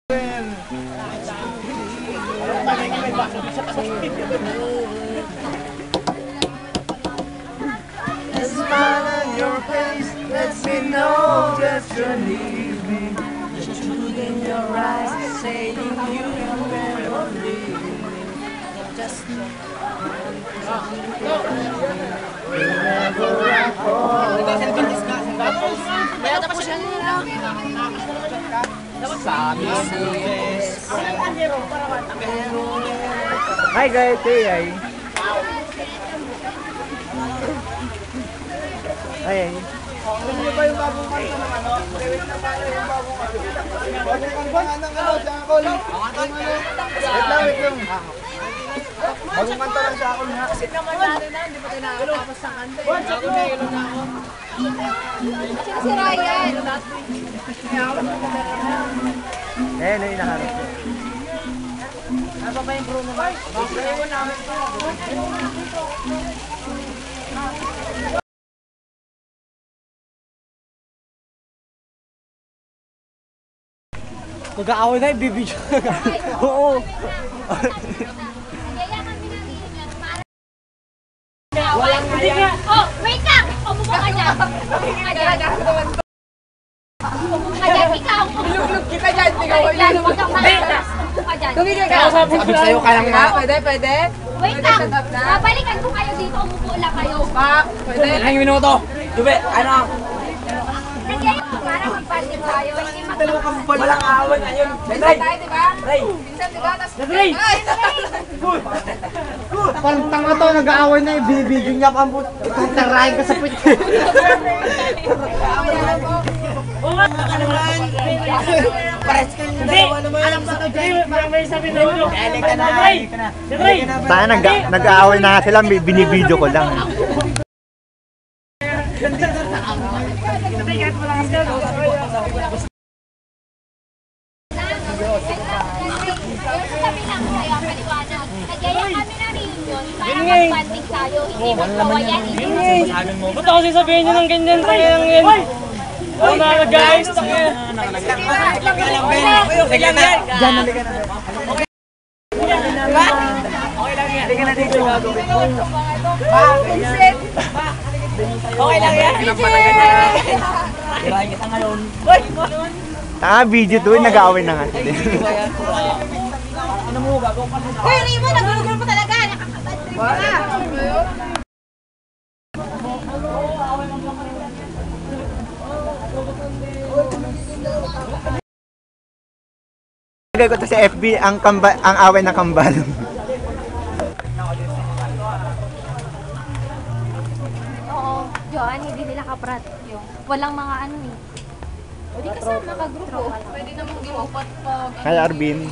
The smile on your face lets me know that you need me. The truth in your eyes saying you never leave me. Just whenever I fall. Hi guys, hey. Ay. Ano ba yung bagong kanta ng ano? Dewit na pala yung bagong kanta. Bagong kanta ng ano, Jackal. Wait lang. Bagong kanta ng Jackal nga. Kasi naman natin na, hindi pa tayo nakakapos ng kanta. Ako na ilong na ako. Sino si Ryan? Eh, ano yung naharap? Ano ba yung Bruno Mars? Bakit mo namin ito? Mag-aaway na, ibibidyo ka. Oo. Hindi nga. Oh, wait lang! Umupo ka dyan. Umupo ka dyan. Umupo ka dyan. Ikaw. Luglug kita dyan. Ikaw. Huwag kang malas. Umupo ka dyan. Tumigil ka. Sabi sa'yo ka lang nga. Pwede. Wait lang. Babalikan ko kayo dito. Umupo lang kayo. Pwede. Ilang minuto? Dube, ano? Nagyayon ko para mag-party tayo. Hindi mag-party. Walang awan na yun. Pinsan tayo, di ba? Pinsan, di ba? Ray! Parang tanga to, nag-aaway na yung binibidyo niya pa ang puto. Tarahin ka sa pit. Pares ka yung dalawa naman. Alam ba ito, Jay? Parang may sabi na yun. Dali ka na. Tayo, nag-aaway na sila, binibidyo ko lang. Ba't ako sasabihin nyo ng ganyan? Tangyang yan. Ako na nag-ayos. Tangyang. Diyan, nalikan na. Okay lang yan. Halika na dito. Okay lang yan. Kirahin kita ngayon. Video to, nag-aaway na nga. Ano mo, gagawin pa nila. Uy, Rimo, nagulugol pa talaga. Nakakabad-trip ka. Lagay ko to sa FB, ang away na kambal. Oo, Johan, hindi nila kaprat yung walang mga ano eh. O di kasama ka grupo. Pwede namang ginupat pag... Kaya Arvin.